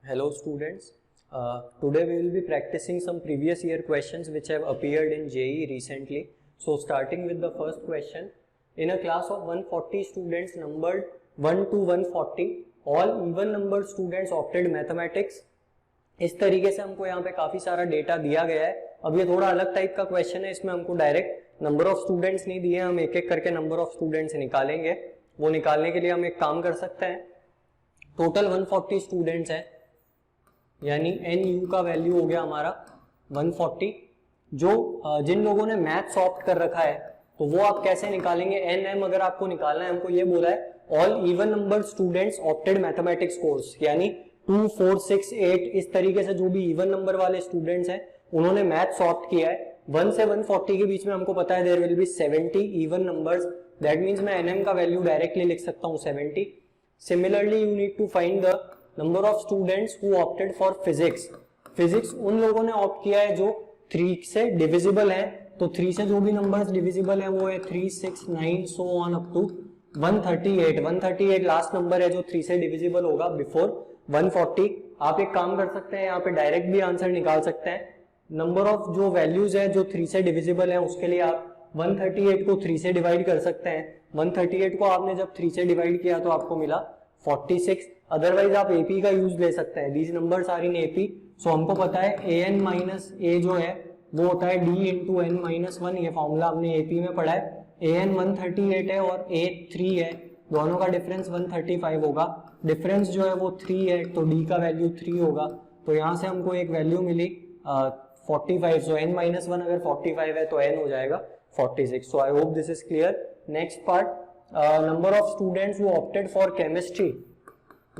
Hello students, today we will be practicing some previous year questions which have appeared in JEE recently. So starting with the first question, in a class of 140 students numbered 1 to 140, all even numbered students opted mathematics. इस तरीके से हमको यहाँ पे काफी सारा data दिया गया है. अब ये थोड़ा अलग टाइप का क्वेश्चन है, इसमें हमको डायरेक्ट नंबर ऑफ स्टूडेंट्स नहीं दिए, हम एक एक करके नंबर ऑफ स्टूडेंट्स निकालेंगे. वो निकालने के लिए हम एक काम कर सकते हैं, टोटल 140 स्टूडेंट्स हैं, यानी एन यू का वैल्यू हो गया हमारा 140. जो जिन लोगों ने मैथ्स ऑप्ट कर रखा है तो वो आप कैसे निकालेंगे, एन एम अगर आपको निकालना है, हमको ये बोला है all even number students opted mathematics course, यानी 2, 4, 6, 8 इस तरीके से जो भी इवन नंबर वाले स्टूडेंट्स हैं उन्होंने मैथ्स ऑप्ट किया है. 1 से 140 के बीच में हमको पता है there will be 70 even numbers, that means मैं एन एम का वैल्यू डायरेक्टली लिख सकता हूँ 70. Similarly you need to find the number of students who opted for physics. Physics उन लोगों ने ऑप्ट किया है जो 3 से डिविजिबल है, तो 3 से जो भी नंबर्स डिविजिबल है वो है 3, 6, 9 so on up to 138. 138 last number है जो 3 से डिविजिबल होगा बिफोर 140. आप एक काम कर सकते हैं, यहाँ पे डायरेक्ट भी आंसर निकाल सकते हैं. नंबर ऑफ जो वैल्यूज है जो 3 से डिविजिबल है उसके लिए आप 138 को 3 से डिवाइड कर सकते हैं. 138 को आपने जब 3 से डिवाइड किया तो आपको मिला 46. अदरवाइज आप एपी का यूज ले सकते हैं, these numbers are in AP. So हमको पता है ए एन माइनस ए जो है वो होता है डी इंटू एन माइनस 1. ये फॉर्मूला हमने एपी में पढ़ा है. ए एन 138 है और ए 3 है, दोनों का डिफरेंस 135 होगा. डिफरेंस जो है वो 3 है तो डी का वैल्यू 3 होगा. तो यहाँ से हमको एक वैल्यू मिली 45. सो एन माइनस 1 अगर 45 है तो एन हो जाएगा 46. So I hope this is clear. Next part, number of students who opted for chemistry.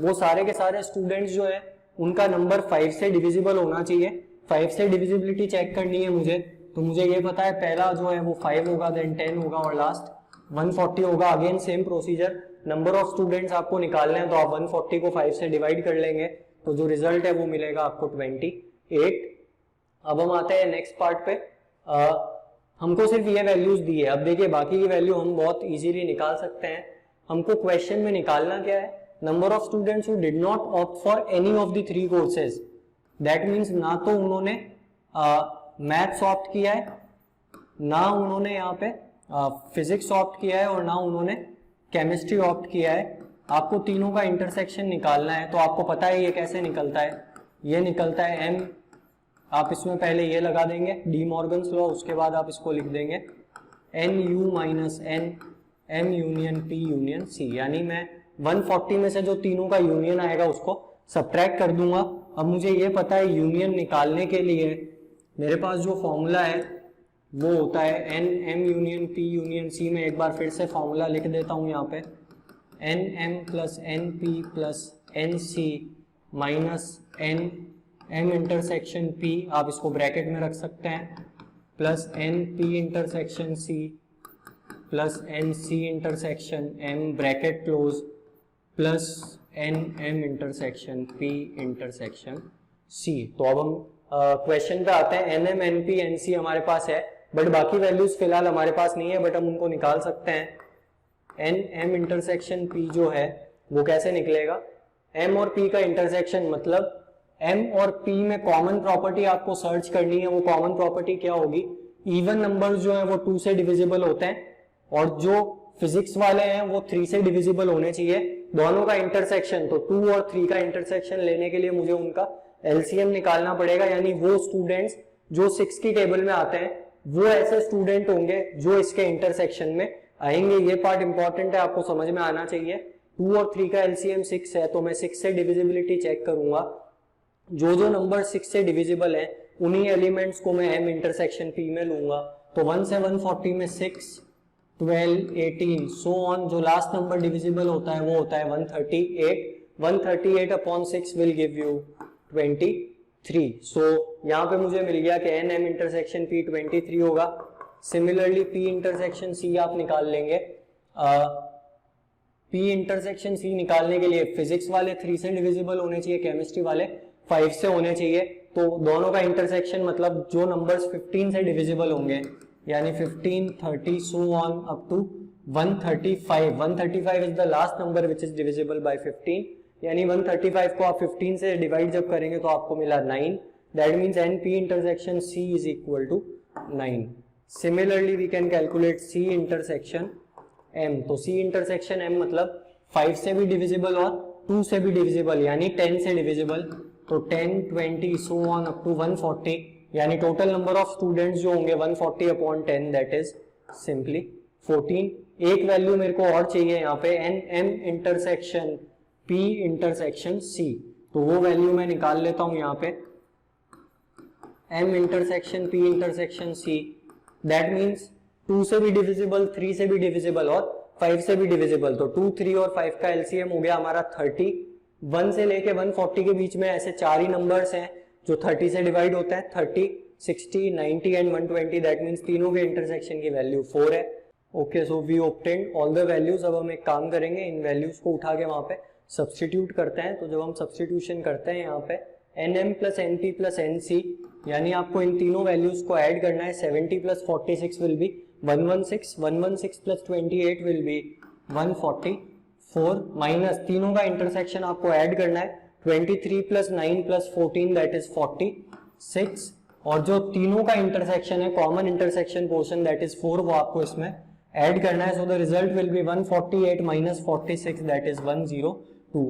वो सारे के सारे स्टूडेंट्स जो है उनका नंबर 5 से डिविजिबल होना चाहिए. 5 से डिविजिबिलिटी चेक करनी है मुझे, तो मुझे ये पता है पहला जो है वो 5 होगा, देन 10 होगा और लास्ट 140 होगा. Again same procedure, number of students आपको निकालने हैं तो आप 140 को 5 से डिवाइड कर लेंगे, तो जो रिजल्ट है वो मिलेगा आपको 28. अब हम आते हैं नेक्स्ट पार्ट पे. हमको सिर्फ ये वैल्यूज दी है. अब देखिए बाकी की वैल्यू हम बहुत इजीली निकाल सकते हैं. हमको क्वेश्चन में निकालना क्या है, number of students who did not opt for any of the 3 courses. That means ना तो उन्होंने मैथ्स ऑप्ट किया है, ना उन्होंने यहाँ पे फिजिक्स ऑप्ट किया है और ना उन्होंने केमिस्ट्री ऑप्ट किया है. आपको तीनों का इंटरसेक्शन निकालना है. तो आपको पता है ये कैसे निकलता है, ये निकलता है एम, आप इसमें पहले ये लगा देंगे डी मॉर्गन्स लॉ, उसके बाद आप इसको लिख देंगे N U minus N M union P union C. यानी मैं 140 में से जो तीनों का यूनियन आएगा उसको सब्ट्रैक्ट कर दूंगा. अब मुझे ये पता है यूनियन निकालने के लिए मेरे पास जो फॉर्मूला है वो होता है N M union P union C. में एक बार फिर से फॉर्मूला लिख देता हूं यहाँ पे, N M plus N P plus N C minus N M intersection P, आप इसको ब्रैकेट में रख सकते हैं, plus N P intersection C plus N C intersection M bracket close plus N M intersection P intersection C. तो अब हम question पे आते हैं. N M N P N C हमारे पास है, बट बाकी वैल्यूज फिलहाल हमारे पास नहीं है, बट हम उनको निकाल सकते हैं. एन एम इंटरसेक्शन पी जो है वो कैसे निकलेगा, एम और पी का इंटरसेक्शन, मतलब एम और पी में कॉमन प्रॉपर्टी आपको सर्च करनी है. वो कॉमन प्रॉपर्टी क्या होगी, इवन नंबर्स जो है वो 2 से डिविजिबल होते हैं और जो फिजिक्स वाले हैं वो 3 से डिविजिबल होने चाहिए. दोनों का इंटरसेक्शन, तो 2 और 3 का इंटरसेक्शन लेने के लिए मुझे उनका एलसीएम निकालना पड़ेगा. यानी वो स्टूडेंट्स जो 6 की टेबल में आते हैं वो ऐसे स्टूडेंट होंगे जो इसके इंटरसेक्शन में आएंगे. ये पार्ट इंपॉर्टेंट है, आपको समझ में आना चाहिए. 2 और 3 का एलसीएम 6 है, तो मैं 6 से डिविजिबिलिटी चेक करूंगा. जो जो नंबर 6 से डिविजिबल है उन्हीं एलिमेंट्स को मैं एम इंटरसेक्शन पी में लूंगा. तो 1 से 140 में 6, 12, 18 सो ऑन. जो लास्ट नंबर डिविजिबल होता है वो होता है 138. 138 अपॉन 6 विल गिव यू 23. सो यहाँ पे मुझे मिल गया कि एन एम इंटरसेक्शन पी 23 होगा. सिमिलरली पी इंटरसेक्शन सी आप निकाल लेंगे. पी इंटरसेक्शन सी निकालने के लिए फिजिक्स वाले 3 से डिविजिबल होने चाहिए, केमिस्ट्री वाले 5 से होने चाहिए. तो दोनों का इंटरसेक्शन मतलब जो नंबर्स 15 से डिविजिबल होंगे, यानी 15, 30 so on up to 135. 135 is the last number which is divisible by 15. यानी 135 को आप 15 से डिवाइड जब करेंगे तो आपको मिला 9, that means NP intersection C is equal to 9। Similarly we can calculate C intersection M। तो C इंटरसेक्शन M मतलब 5 से भी डिविजिबल और 2 से भी डिविजिबल यानी 10 से डिविजिबल, तो 10, 20 सो ऑन अप टू 140, यानी टोटल नंबर ऑफ स्टूडेंट्स जो होंगे 140 अपॉन 10 दैट इज सिंपली 14। एक वैल्यू मेरे को और चाहिए यहाँ पे NM intersection P intersection C, तो वो वैल्यू मैं निकाल लेता हूं यहाँ पे M intersection P intersection C, that means 2 से भी डिविजिबल, 3 से भी डिविजिबल और 5 से भी डिविजिबल, तो 2, 3 और 5 का एलसीएम हो गया हमारा 30। 1 से लेके 140 के बीच में ऐसे 4 ही नंबर्स हैं जो 30 से डिवाइड होता है, 30, 60, 90 एंड 120, दैट मीन्स तीनों के इंटरसेक्शन की वैल्यू 4 है। Okay, so we obtained all the values. अब हम एक काम करेंगे, इन वैल्यूज को उठा के वहां पे सब्सटीट्यूट करते हैं। तो जब हम सब्सटीट्यूशन करते हैं यहाँ पे NM plus NP plus NC, यानी आपको इन तीनों वैल्यूज को ऐड करना है। 70 plus 46 will be 116, 116 plus 28 will be 144, minus तीनों का इंटरसेक्शन आपको ऐड करना है 23 प्लस 9 प्लस 14 दैट इज 46, और जो तीनों का इंटरसेक्शन है common intersection portion that is 4 वो आपको इसमें ऐड करना है। So the result will be 148 minus 46 that is 102।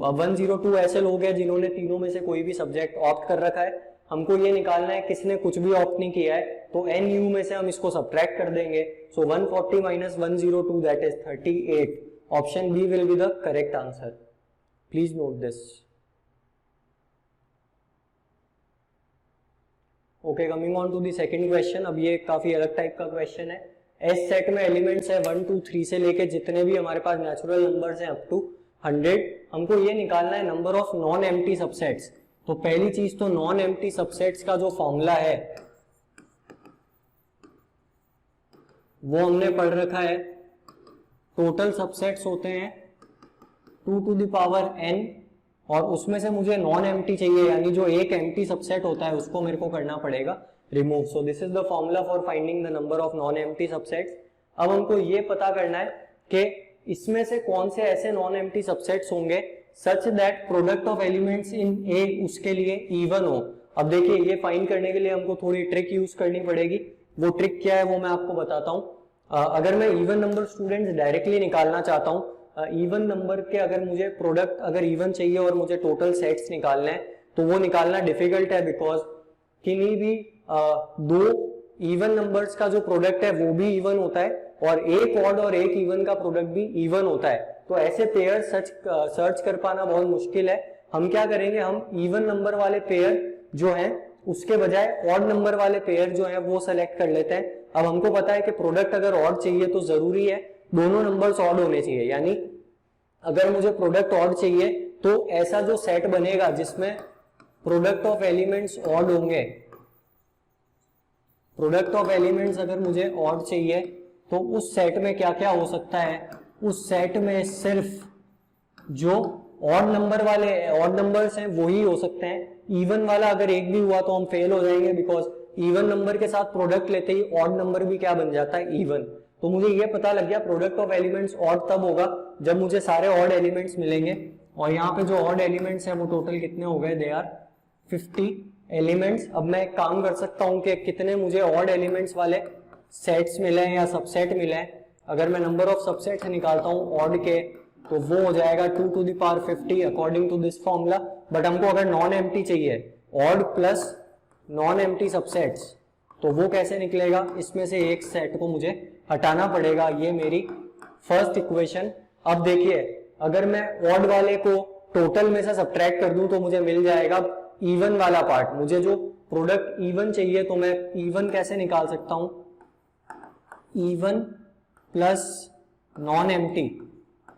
अब 102 ऐसे लोग हैं जिन्होंने तीनों में से कोई भी सब्जेक्ट ऑप्ट कर रखा है, हमको ये निकालना है किसने कुछ भी ऑप्ट नहीं किया है, तो NU में से हम इसको सब्ट्रैक्ट कर देंगे। So 140 minus 102 that is 38। Option B will be the correct answer, please note this. Okay, coming on to the second question. अब ये काफी अलग टाइप का क्वेश्चन है। एस सेट में एलिमेंट्स है 1, 2, 3 से लेके जितने भी हमारे पास नेचुरल नंबर्स हैं अप टू 100। हमको ये निकालना है number of non empty subsets. तो पहली चीज तो नॉन एम्प्टी सबसेट्स का जो फॉर्मूला है वो हमने पढ़ रखा है। टोटल सबसेट्स होते हैं 2 टू द पावर n, और उसमें से मुझे नॉन एम्प्टी चाहिए, यानी जो एक एम्प्टी सबसेट होता है उसको मेरे को करना पड़ेगा remove. So this is the formula for finding the number of non empty subsets. अब हमको ये पता करना है कि इसमें से कौन से ऐसे नॉन एम्प्टी सबसेट्स होंगे such that product of elements in A उसके लिए इवन हो। अब देखिए, ये फाइंड करने के लिए हमको थोड़ी ट्रिक यूज करनी पड़ेगी। वो ट्रिक क्या है वो मैं आपको बताता हूँ। अगर मैं इवन नंबर स्टूडेंट्स डायरेक्टली निकालना चाहता हूँ, इवन नंबर के अगर मुझे प्रोडक्ट अगर इवन चाहिए और मुझे टोटल सेट्स निकालने हैं तो वो निकालना डिफिकल्ट है, बिकॉज किन्हीं भी दो इवन नंबर्स का जो प्रोडक्ट है वो भी इवन होता है और एक ऑड और एक इवन का प्रोडक्ट भी इवन होता है। तो ऐसे पेयर सर्च कर पाना बहुत मुश्किल है। हम क्या करेंगे, हम इवन नंबर वाले पेयर जो हैं उसके बजाय ऑड नंबर वाले पेयर जो हैं वो सेलेक्ट कर लेते हैं। अब हमको पता है कि प्रोडक्ट अगर ऑड चाहिए तो जरूरी है दोनों नंबर्स ऑड होने चाहिए, यानी अगर मुझे प्रोडक्ट ऑड चाहिए तो ऐसा जो सेट बनेगा जिसमें प्रोडक्ट ऑफ एलिमेंट्स ऑड होंगे, प्रोडक्ट ऑफ एलिमेंट्स अगर मुझे ऑड चाहिए तो उस सेट में क्या क्या हो सकता है, उस सेट में सिर्फ जो ऑड नंबर वाले ऑड नंबर्स हैं वही हो सकते हैं। इवन वाला अगर एक भी हुआ तो हम फेल हो जाएंगे, बिकॉज इवन नंबर के साथ प्रोडक्ट लेते ही ऑड नंबर भी क्या बन जाता है, इवन। तो मुझे ये पता लग गया प्रोडक्ट ऑफ एलिमेंट्स ऑड तब होगा जब मुझे सारे ऑड एलिमेंट्स मिलेंगे, और यहाँ पे जो ऑड एलिमेंट्स हैं वो टोटल कितने हो गए, दे आर 50 एलिमेंट्स। अब मैं एक काम कर सकता हूँ कि कितने मुझे ऑड एलिमेंट्स वाले सेट्स मिले हैं या सबसेट मिले हैं। अगर मैं नंबर ऑफ सबसेट्स निकालता हूँ ऑड के तो वो हो जाएगा 2 to the power 50 according to this formula. But हमको अगर नॉन एम्प्टी चाहिए, odd plus non empty subsets, तो वो कैसे निकलेगा, इसमें से एक सेट को मुझे हटाना पड़ेगा। ये मेरी फर्स्ट इक्वेशन। अब देखिए, अगर मैं ऑड वाले को टोटल में से सब्ट्रैक्ट कर दूं तो मुझे मिल जाएगा इवन वाला पार्ट। मुझे जो प्रोडक्ट इवन चाहिए तो मैं इवन कैसे निकाल सकता हूं, even plus non empty.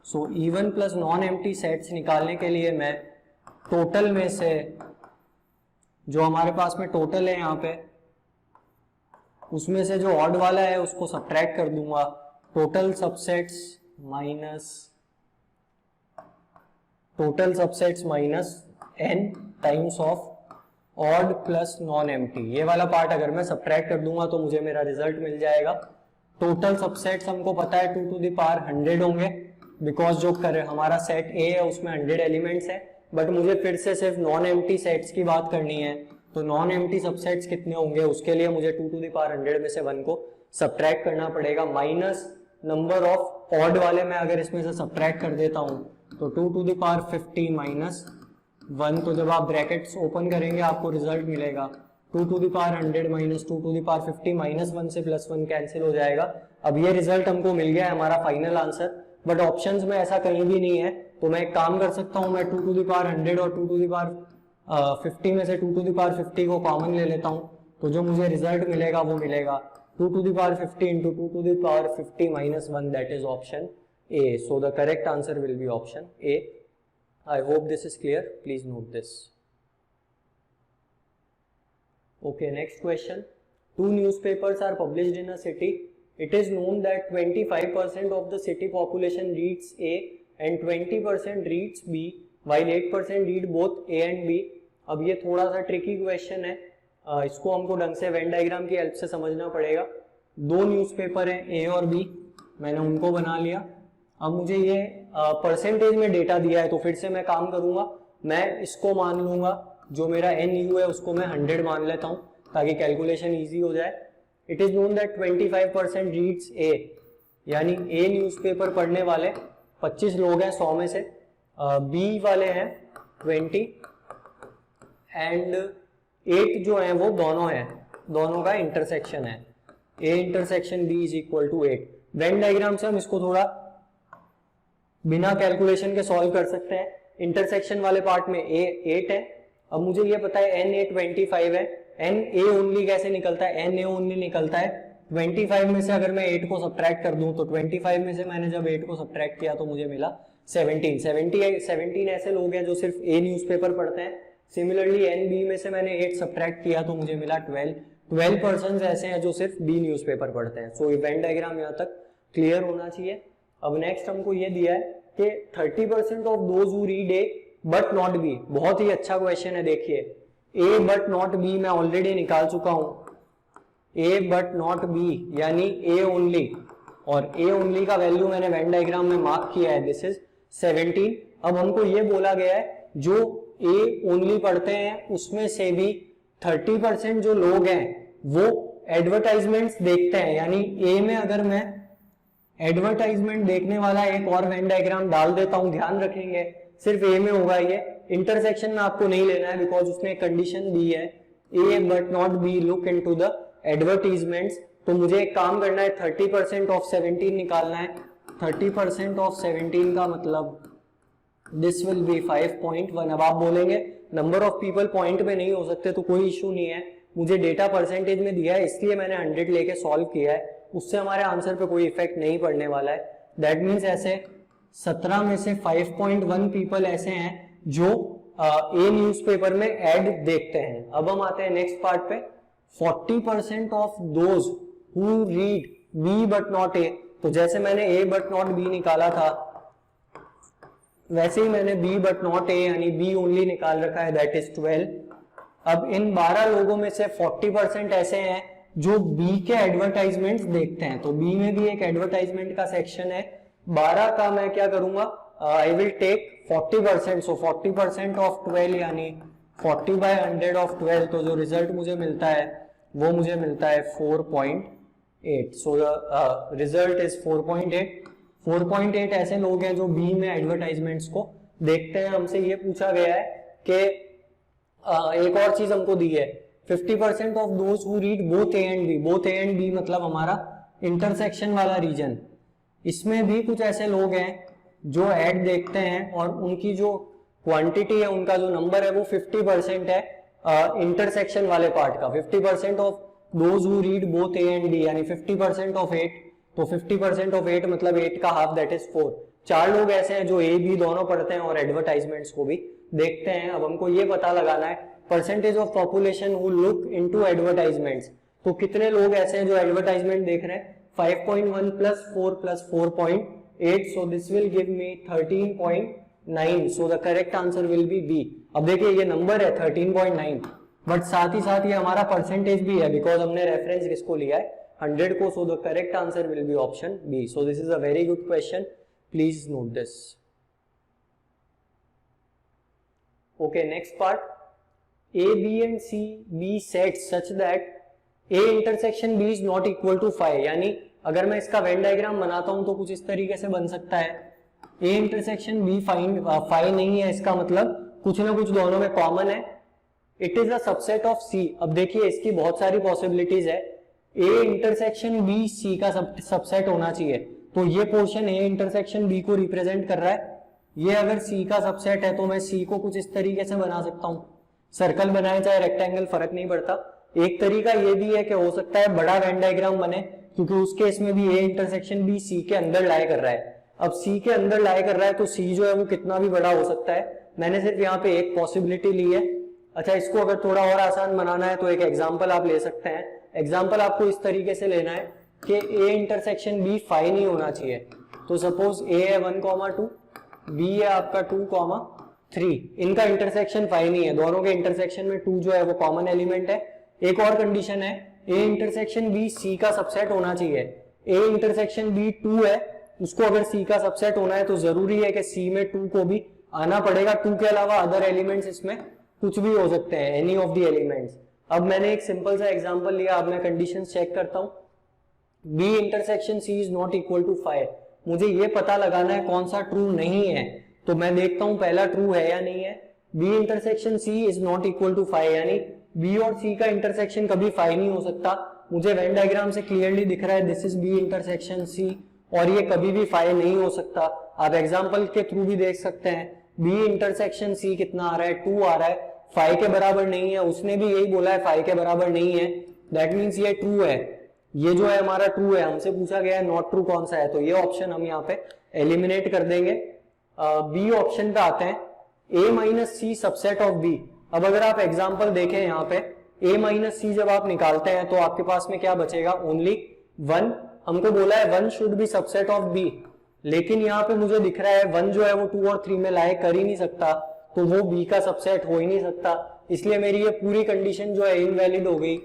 So even plus non empty sets निकालने के लिए मैं टोटल में से जो हमारे पास में टोटल है यहाँ पे उसमें से जो ऑड वाला है उसको सब्ट्रैक्ट कर दूंगा। Total subsets minus n times of odd plus non empty. ये वाला पार्ट अगर मैं सब्ट्रैक्ट कर दूंगा तो मुझे मेरा रिजल्ट मिल जाएगा। टोटल सबसेट्स हमको पता है 2 टू द पावर 100 होंगे, बिकॉज जो हमारा सेट ए है उसमें 100 एलिमेंट्स है। बट मुझे फिर से सिर्फ नॉन एम्प्टी सेट्स की बात करनी है, तो नॉन एम्प्टी सबसेट्स कितने होंगे उसके लिए मुझे 2 टू द पावर 100 में से 1 को सब्ट्रैक्ट करना पड़ेगा, माइनस नंबर ऑफ ऑड वाले मैं अगर इसमें से सब्ट्रैक्ट कर देता हूं तो 2 टू द पावर 50 माइनस 1, तो जब आप ब्रैकेट्स ओपन करेंगे आपको रिजल्ट मिलेगा 2 to the power 100 minus 2 to the power 50 minus 1 से प्लस 1 कैंसिल हो जाएगा। अब ये रिजल्ट हमको मिल गया है हमारा फाइनल आंसर, बट ऑप्शंस में ऐसा कहीं भी नहीं है, तो मैं एक काम कर सकता हूं, मैं 2 टू द पावर 100 और 2 टू द पावर 50 में से 2 टू द पावर 50 को कॉमन ले लेता हूं, तो जो मुझे रिजल्ट मिलेगा वो मिलेगा 2 to the power 50 into 2 to the power 50 minus 1, that is option A. So the correct answer will be option A. I hope this is clear. Please note this. Okay, next question. 2 newspapers are published in a city. It is known that 25% of the city population reads A and 20% reads B, while 8% read both A and B. अब ये थोड़ा सा tricky question है, इसको हमको ढंग से Venn diagram की हेल्प से समझना पड़ेगा। 2 न्यूज़पेपर हैं ए और बी, मैंने उनको बना लिया। अब मुझे ये परसेंटेज में डेटा दिया है, तो फिर से मैं काम करूंगा, मैं इसको मान लूंगा, जो मेरा एन यू है उसको मैं 100 मान लेता हूं ताकि कैलकुलेशन ईजी हो जाए। It is known that 25% reads A, यानी ए न्यूज़पेपर पढ़ने वाले 25 लोग हैं 100 में से, बी वाले हैं 20 एंड 8 जो है वो दोनों हैं, दोनों का इंटरसेक्शन है, A intersection B is equal to 8। Venn diagram से हम इसको थोड़ा बिना कैलकुलेशन के सॉल्व कर सकते हैं। इंटरसेक्शन वाले पार्ट में A 8 है, अब मुझे ये पता है N A 25 है, N A ओनली कैसे निकलता है, N A ओनली निकलता है 25 में से अगर मैं 8 को सब्ट्रैक्ट कर दूं, तो 25 में से मैंने जब 8 को सब्ट्रैक्ट किया तो मुझे मिला 17 ऐसे लोग हैं जो सिर्फ A न्यूज़पेपर पढ़ते हैं। सिमिलरली NB में से मैंने 8 सब्ट्रैक्ट किया तो मुझे मिला 12 पर्सन ऐसे हैं जो सिर्फ B न्यूज़पेपर पढ़ते हैं। सो इवेंट डायग्राम यहाँ तक क्लियर होना चाहिए। अब नेक्स्ट हमको ये दिया है कि 30% of those who read A but not B, बहुत ही अच्छा क्वेश्चन है। देखिए A बट नॉट B मैं ऑलरेडी निकाल चुका हूं, A बट नॉट B यानी A ओनली, और A ओनली का वैल्यू मैंने वेन डायग्राम में मार्क किया है, दिस इज 17। अब हमको ये बोला गया है जो A ओनली पढ़ते हैं उसमें से भी 30% जो लोग हैं वो एडवर्टाइजमेंट्स देखते हैं, यानी A में अगर मैं एडवर्टाइजमेंट देखने वाला एक और वेन डायग्राम डाल देता हूं, ध्यान रखेंगे सिर्फ A में होगा, ये इंटरसेक्शन में आपको नहीं लेना है बिकॉज उसने एक कंडीशन दी है A but not B look into the advertisements. तो मुझे एक काम करना है 30% ऑफ 17 निकालना है। 30% ऑफ 17 का मतलब दिस विल बी 5.1। अब आप बोलेंगे नंबर ऑफ पीपल पॉइंट में नहीं हो सकते, तो कोई इशू नहीं है, मुझे डेटा परसेंटेज में दिया है इसलिए मैंने 100 लेके सॉल्व किया है, उससे हमारे आंसर पे कोई इफेक्ट नहीं पड़ने वाला है। दैट मीन्स ऐसे 17 में से 5.1 पीपल ऐसे हैं जो ए न्यूज़पेपर में एड देखते हैं। अब हम आते हैं नेक्स्ट पार्ट पे, 40% of those who read B but not A. तो जैसे मैंने ए बट नॉट बी निकाला था वैसे ही मैंने बी बट नॉट ए यानी बी ओनली निकाल रखा है, दैट इज 12। अब इन 12 लोगों में से 40% ऐसे हैं जो बी के एडवर्टाइजमेंट्स देखते हैं, तो बी में भी एक एडवर्टाइजमेंट का सेक्शन है। 12 का मैं क्या करूंगा, I will take 40%, so 40% of 12 यानी 40/100 ऑफ 12, तो जो रिजल्ट मुझे मिलता है वो मुझे मिलता है 4.8। सो द रिजल्ट इज 4.8 ऐसे लोग हैं जो बी में एडवर्टाइजमेंट्स को देखते हैं। हमसे ये पूछा गया है कि एक और चीज हमको दी है 50% of those who read both A and B. Both A and B मतलब हमारा इंटरसेक्शन वाला रीजन, इसमें भी कुछ ऐसे लोग हैं जो ऐड देखते हैं और उनकी जो क्वांटिटी है, उनका जो नंबर है वो 50% है इंटरसेक्शन वाले पार्ट का। 50% of those who read both A and B यानी 50% ऑफ 8, तो 50% ऑफ 8 मतलब 8 का हाफ दैट इज 4। 4 लोग ऐसे हैं जो ए बी दोनों पढ़ते हैं और एडवर्टाइजमेंट्स को भी देखते हैं। अब हमको ये पता लगाना है percentage of population who look into advertisements, तो कितने लोग ऐसे हैं जो एडवर्टाइजमेंट देख रहे हैं। 5.1 plus 4 plus 4.8, so this will give me 13.9, so the correct answer will be B. अब देखिए ये नंबर है 13.9, बट साथ ही साथ ये हमारा परसेंटेज भी है बिकॉज हमने रेफरेंस किसको लिया है, 100 को। So the correct answer will be option B. So this is a very good question, please note this. Okay, next part, A B and C be set such that A intersection B is not equal to phi, यानी अगर मैं इसका Venn diagram बनाता हूं तो कुछ इस तरीके से बन सकता है, ए इंटरसेक्शन बी फाई नहीं है, इसका मतलब कुछ ना कुछ दोनों में कॉमन है, it is a subset of C. अब देखिए इसकी बहुत सारी पॉसिबिलिटीज है, ए इंटरसेक्शन बी सी का सबसेट होना चाहिए, तो ये पोर्शन ए इंटरसेक्शन बी को रिप्रेजेंट कर रहा है, ये अगर सी का सबसेट है तो मैं सी को कुछ इस तरीके से बना सकता हूं, सर्कल बनाए चाहे रेक्टेंगल फर्क नहीं पड़ता। एक तरीका ये भी है कि हो सकता है बड़ा वेन डायग्राम बने, क्योंकि उस केस में भी ए इंटरसेक्शन बी सी के अंदर लाई कर रहा है। अब सी के अंदर लाई कर रहा है तो सी जो है वो कितना भी बड़ा हो सकता है, मैंने सिर्फ यहाँ पे एक पॉसिबिलिटी ली है। अच्छा, इसको अगर थोड़ा और आसान बनाना है तो एक एग्जाम्पल आप ले सकते हैं। एग्जाम्पल आपको इस तरीके से लेना है कि ए इंटरसेक्शन बी फाई नहीं होना चाहिए, तो सपोज ए है 1,2, बी है आपका 2,3, इनका इंटरसेक्शन फाई नहीं है, दोनों के इंटरसेक्शन में 2 जो है वो कॉमन एलिमेंट है। एक और कंडीशन है, ए इंटरसेक्शन बी सी का सबसेट होना चाहिए, ए इंटरसेक्शन बी 2 है, उसको अगर सी का सबसेट होना है तो जरूरी है कि सी में 2 को भी आना पड़ेगा, 2 के अलावा अदर एलिमेंट्स इसमें कुछ भी हो सकते हैं, एनी ऑफ द एलिमेंट्स। अब मैंने एक सिंपल सा एग्जांपल लिया, अब मैं कंडीशंस चेक करता हूं, B intersection C is not equal to 5, मुझे ये पता लगाना है कौन सा ट्रू नहीं है, तो मैं देखता हूं पहला ट्रू है या नहीं है, B intersection C is not equal to 5, यानी बी और सी का इंटरसेक्शन कभी 5 नहीं हो सकता, मुझे वेन डायग्राम से क्लियरली दिख रहा है this is B intersection C, और ये कभी भी 5 नहीं हो सकता। आप एग्जांपल के थ्रू भी देख सकते हैं, बी इंटरसेक्शन सी कितना आ रहा है, 2 आ रहा है, 5 के बराबर नहीं है, उसने भी यही बोला है 5 के बराबर नहीं है, दैट मीन्स ये ट्रू है, ये जो है हमारा ट्रू है, हमसे पूछा गया है नॉट ट्रू कौन सा है, तो ये ऑप्शन हम यहाँ पे एलिमिनेट कर देंगे। बी ऑप्शन पे आते हैं, A minus C subset of B. अब अगर आप एग्जांपल देखें यहाँ पे, a माइनस सी जब आप निकालते हैं तो आपके पास में क्या बचेगा, ओनली 1, हमको बोला है 1 should be subset of b, लेकिन यहाँ पे मुझे दिख रहा है 1 जो है वो 2 और 3 में लाए कर ही नहीं सकता, तो वो b का सबसेट हो ही नहीं सकता, इसलिए मेरी ये पूरी कंडीशन जो है इनवैलिड हो गई,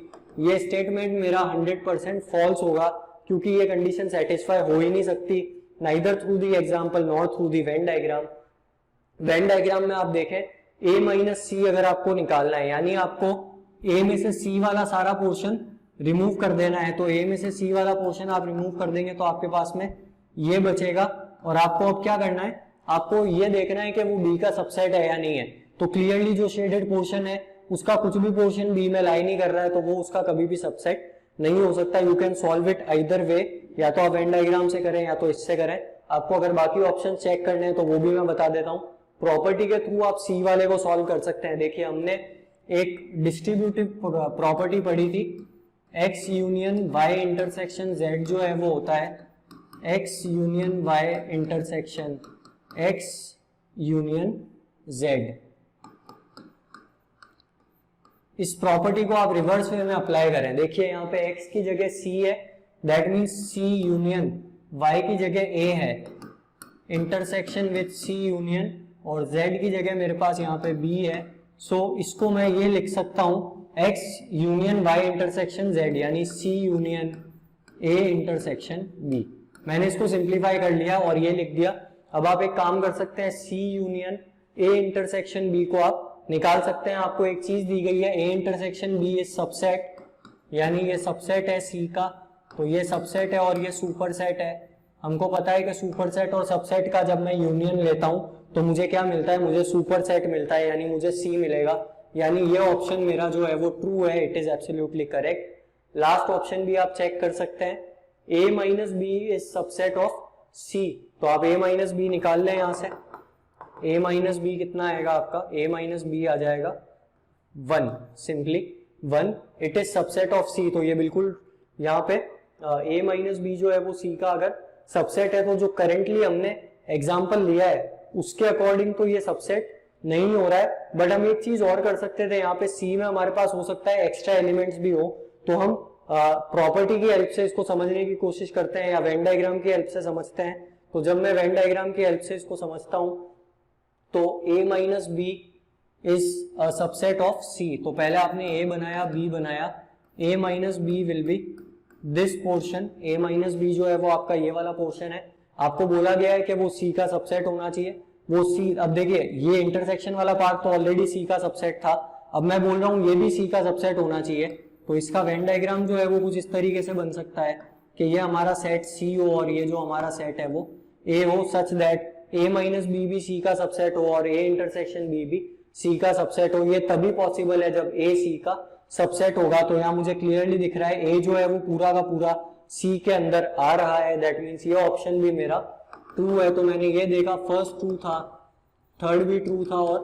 ये स्टेटमेंट मेरा 100% फॉल्स होगा, क्योंकि ये कंडीशन सेटिस्फाई हो ही नहीं सकती, neither through the example nor through the Venn diagram. Venn diagram में आप देखें a माइनस सी अगर आपको निकालना है, यानी आपको a में से c वाला सारा पोर्शन रिमूव कर देना है, तो a में से c वाला पोर्शन आप रिमूव कर देंगे तो आपके पास में ये बचेगा, और आपको अब क्या करना है, आपको ये देखना है कि वो b का सबसेट है या नहीं है, तो क्लियरली जो शेडेड पोर्शन है उसका कुछ भी पोर्शन b में लाई नहीं कर रहा है, तो वो उसका कभी भी सबसेट नहीं हो सकता। You can solve it either way, या तो आप वेन डायग्राम से करें या तो इससे करें, आपको अगर बाकी ऑप्शन चेक करने हैं तो वो भी मैं बता देता हूँ। प्रॉपर्टी के थ्रू आप सी वाले को सॉल्व कर सकते हैं। देखिए हमने एक डिस्ट्रीब्यूटिव प्रॉपर्टी पढ़ी थी, x union y intersection z जो है वो होता है x union y intersection x union z। इस प्रॉपर्टी को आप रिवर्स वे में अप्लाई करें, देखिए यहाँ पे x की जगह c है, that means c union y की जगह a है, इंटरसेक्शन विद c यूनियन, और z की जगह मेरे पास यहाँ पे b है, सो इसको मैं ये लिख सकता हूँ x union y intersection z, यानी c union a intersection b। मैंने इसको सिंप्लीफाई कर लिया और ये लिख दिया। अब आप एक काम कर सकते हैं, c union a intersection b को आप निकाल सकते हैं। आपको एक चीज दी गई है, a intersection b is subset, यानी ये सबसेट है c का, तो ये सबसेट है और ये सुपर सेट है। हमको पता है कि सुपर सेट और सबसेट का जब मैं यूनियन लेता हूं तो मुझे क्या मिलता है, मुझे सुपर सेट मिलता है, यानी मुझे C मिलेगा, यानी ये ऑप्शन मेरा जो है वो ट्रू है, it is absolutely correct. Last option भी आप चेक कर सकते हैं, a minus B is subset of C, तो आप a माइनस बी निकाल लें यहाँ से, a माइनस बी कितना आएगा आपका, a माइनस बी आ जाएगा 1, simply 1, it is subset of C, तो ये बिल्कुल यहाँ पे a माइनस बी जो है वो C का अगर सबसेट है, तो जो करेंटली हमने एग्जाम्पल लिया है उसके अकॉर्डिंग तो ये सबसेट नहीं हो रहा है। बट हम एक चीज और कर सकते थे, यहाँ पे C में हमारे पास हो सकता है एक्स्ट्रा एलिमेंट्स भी हो, तो हम प्रॉपर्टी की हेल्प से इसको समझने की कोशिश करते हैं या वेन डायग्राम की हेल्प से समझते हैं। तो जब मैं वेन डायग्राम की हेल्प से इसको समझता हूं तो a minus B is subset of C, तो पहले आपने a बनाया b बनाया, a minus B will be this portion, a minus B जो है वो आपका ये वाला पोर्शन है। आपको बोला गया है कि वो C का सबसेट होना चाहिए, वो सी, अब देखिए ये इंटरसेक्शन वाला पार्ट तो ऑलरेडी सी का सबसेट था, अब मैं बोल रहा हूँ ये भी सी का सबसेट होना चाहिए, तो इसका वेन डायग्राम जो है वो कुछ इस तरीके से बन सकता है कि ये हमारा सेट सी हो और ये जो हमारा सेट है वो ए हो, such that A minus B भी सी का सबसेट हो और ए इंटरसेक्शन बी भी सी का सबसेट हो। ये तभी पॉसिबल है जब ए सी का सबसेट होगा। तो यहाँ मुझे क्लियरली दिख रहा है ए जो है वो पूरा का पूरा सी के अंदर आ रहा है, दैट मीन्स ये ऑप्शन भी मेरा ट्रू है। तो मैंने ये देखा, फर्स्ट ट्रू था, थर्ड भी ट्रू था और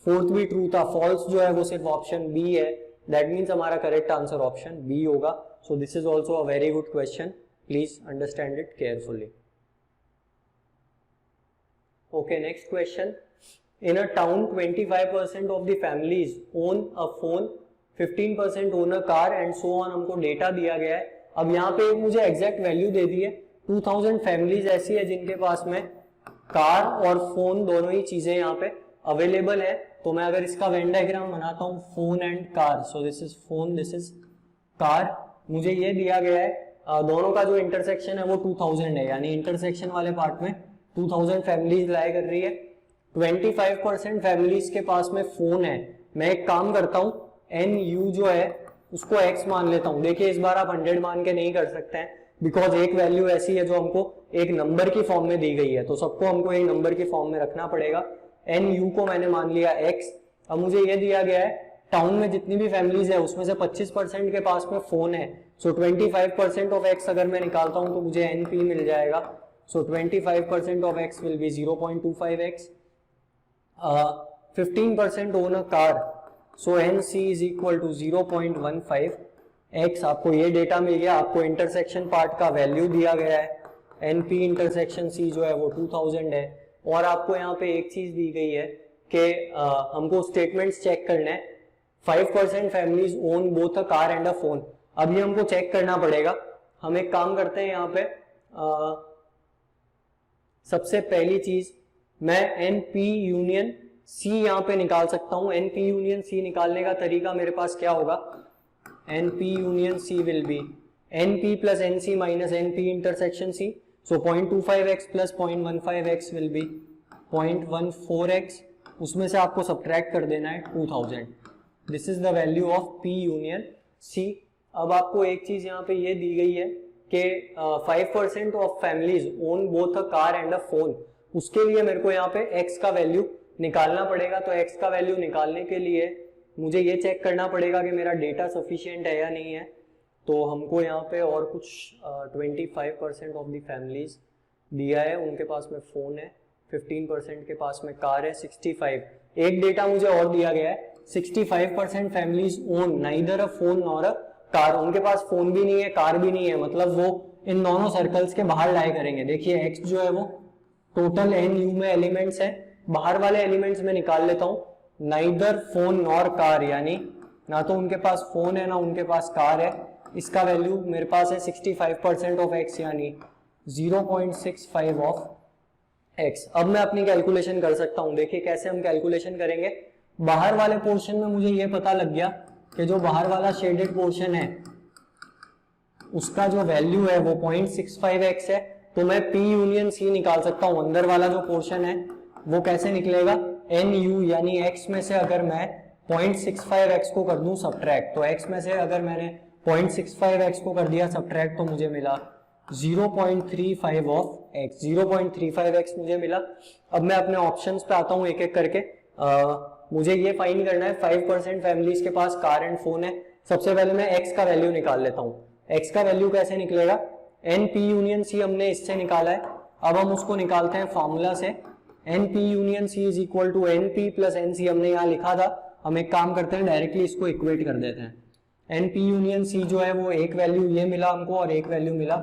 फोर्थ भी ट्रू था, फॉल्स जो है वो सिर्फ ऑप्शन बी है, दैट मीन्स हमारा करेक्ट आंसर ऑप्शन बी होगा। सो this is also a very good question, please understand it carefully. Okay, next question. In a town, 25% of the families own a phone, 15% own a car and so on. हमको data दिया गया है। अब यहाँ पे मुझे exact value दे दी है, 2000 families ऐसी है जिनके पास में कार और फोन दोनों ही चीजें यहाँ पे अवेलेबल है। तो मैं अगर इसका वेन डायग्राम बनाता हूँ, phone and car, so this is phone, this is car. मुझे ये दिया गया है, दोनों का जो इंटरसेक्शन है वो 2000 है, यानी इंटरसेक्शन वाले पार्ट में 2000 फैमिलीज लाई कर रही है। 25% फैमिलीज के पास में फोन है। मैं एक काम करता हूं, एन यू जो है उसको x मान लेता हूं। देखिए इस बार आप 100 मान के नहीं कर सकते हैं, बिकॉज एक वैल्यू ऐसी है जो हमको एक नंबर की फॉर्म में दी गई है, तो सबको हमको एक नंबर की फॉर्म में रखना पड़ेगा। एन यू को मैंने मान लिया x। अब मुझे ये दिया गया है टाउन में जितनी भी फैमिलीज है उसमें से 25% के पास में फोन है, सो 25% ऑफ x अगर मैं निकालता हूं तो मुझे एन पी मिल जाएगा। So 25% of x will be 0.25x. 15% own a car. So NC is equal to 0.15 x. आपको ये डेटा मिल गया, आपको इंटरसेक्शन पार्ट का वैल्यू दिया गया है, NP इंटरसेक्शन C जो है वो 2000 है, और आपको यहाँ पे एक चीज दी गई है कि हमको स्टेटमेंट्स चेक करना है। 5% families own both a car and a phone. अब ये हमको चेक करना पड़ेगा। हम एक काम करते हैं, यहाँ पे सबसे पहली चीज मैं NP यूनियन C यहाँ पे निकाल सकता हूं। NP यूनियन C निकालने का तरीका मेरे पास क्या होगा, NP union C will be NP plus NC minus NP intersection C। So 0.25x plus 0.15x will be 0.14x। उसमें से आपको सब्ट्रैक्ट कर देना है 2000। This is the value of P union C। अब आपको एक चीज यहाँ पे ये दी गई है कि 5% of families own both a car and a phone. उसके लिए मेरे को यहाँ पे x का वैल्यू निकालना पड़ेगा। तो x का वैल्यू निकालने के लिए मुझे ये चेक करना पड़ेगा कि मेरा डेटा सफिशिएंट है या नहीं है। तो हमको यहाँ पे और कुछ 25% ऑफ द फैमिलीज दिया है, उनके पास में फोन है, 15% के पास में कार है, 65। एक डेटा मुझे और दिया गया है, 65% families own neither a phone nor a car. उनके पास फोन भी नहीं है, कार भी नहीं है, मतलब वो इन दोनों सर्कल्स के बाहर लाई करेंगे। देखिए x जो है वो टोटल एन यू में एलिमेंट्स है, बाहर वाले एलिमेंट्स में निकाल लेता हूं, नाइदर फोन नॉर कार, यानी ना तो उनके पास फोन है ना उनके पास कार है। इसका वैल्यू मेरे पास है 65% ऑफ x, यानी 0.65 ऑफ x। अब मैं अपनी कैलकुलेशन कर सकता हूं। देखिए कैसे हम कैलकुलेशन करेंगे। बाहर वाले पोर्शन में मुझे ये पता लग गया कि जो बाहर वाला शेडेड पोर्शन है उसका जो वैल्यू है वो 0.65x है। तो मैं P यूनियन C निकाल सकता हूं। अंदर वाला जो पोर्शन है वो कैसे निकलेगा, NU यानी x में से अगर मैं 0.65x को कर दूं सब्ट्रैक्ट, तो x में से अगर मैंने 0.65x को कर दिया सब्ट्रैक्ट तो मुझे मिला 0.35 ऑफ x। 0.35x मुझे मिला। अब मैं अपने ऑप्शंस पे आता हूं एक एक करके। मुझे ये फाइंड करना है 5% फैमिलीज के पास कार एंड फोन है। सबसे पहले मैं x का वैल्यू निकाल लेता हूँ। x का वैल्यू कैसे निकलेगा, NP यूनियन C हमने इससे निकाला है, अब हम उसको निकालते हैं फॉर्मूला से। NP union C is equal to NP plus NC हमने यहाँ लिखा था, हम एक काम करते हैं डायरेक्टली इसको इक्वेट कर देते हैं। NP यूनियन C जो है वो एक वैल्यू ये मिला हमको और एक वैल्यू मिला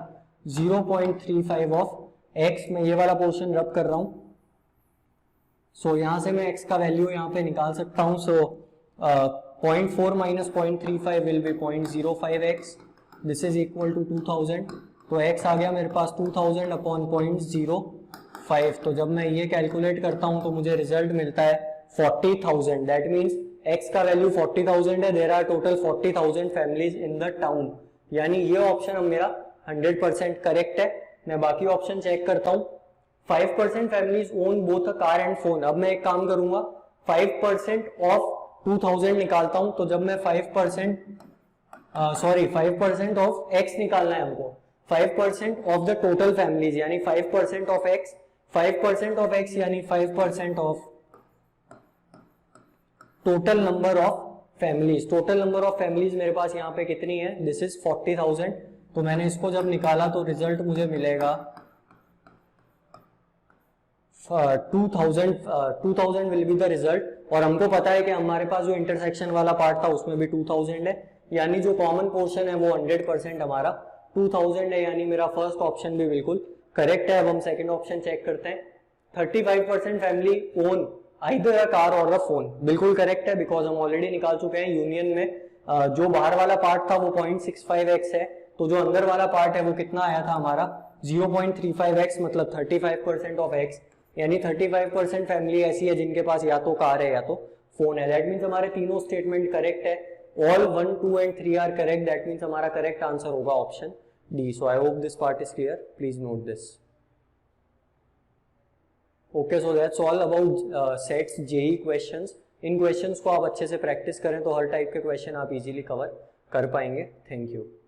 0.35 ऑफ x। मैं ये वाला पोर्शन रब कर रहा हूँ। सो यहाँ से मैं x का वैल्यू यहाँ पे निकाल सकता हूँ। So 0.4 minus 0.35 will be 0.05x। This is equal to 2000। तो x आ गया मेरे पास 2000 अपॉन 0.05। तो जब मैं ये कैलकुलेट करता हूँ तो मुझे रिजल्ट मिलता है 40,000। दैट मीन्स x का वैल्यू 40,000 है। There are total 40,000 families in the town, यानी ये ऑप्शन अब मेरा 100% करेक्ट है। मैं बाकी ऑप्शन चेक करता हूँ। 5% families own both a car and phone. अब मैं एक काम करूंगा, 5% ऑफ 2000 निकालता हूं, तो जब मैं 5% ऑफ x निकालना है हमको, 5% ऑफ द टोटल फैमिलीज यानी 5% ऑफ x, 5% ऑफ x यानी 5% of total number of families. Total number of families मेरे पास यहाँ पे कितनी है, दिस इज 40,000। तो मैंने इसको जब निकाला तो रिजल्ट मुझे मिलेगा 2000 विल बी द रिजल्ट। और हमको पता है कि हमारे पास जो इंटरसेक्शन वाला पार्ट था उसमें भी 2000 है, यानी जो कॉमन पोर्शन है वो 100% हमारा 2000 है, यानी मेरा फर्स्ट ऑप्शन भी बिल्कुल करेक्ट है। अब हम सेकंड ऑप्शन चेक करते हैं। 35% family own either a car और अ फोन, बिल्कुल करेक्ट है बिकॉज हम ऑलरेडी निकाल चुके हैं। यूनियन में जो बाहर वाला पार्ट था वो 0.65x है, तो जो अंदर वाला पार्ट है वो कितना आया था हमारा 0.35x, मतलब 35% ऑफ x, यानी 35% फैमिली ऐसी है जिनके पास या तो कार है या तो फोन है। दैट मीन्स हमारे तीनों स्टेटमेंट करेक्ट है, all 1, 2 and 3 are correct. That means हमारा करेक्ट आंसर होगा option D. So I hope this part is clear, please note this. Okay, so that's all about sets JEE questions. इन questions को आप अच्छे से practice करें तो हर टाइप के क्वेश्चन आप इजीली कवर कर पाएंगे। Thank you.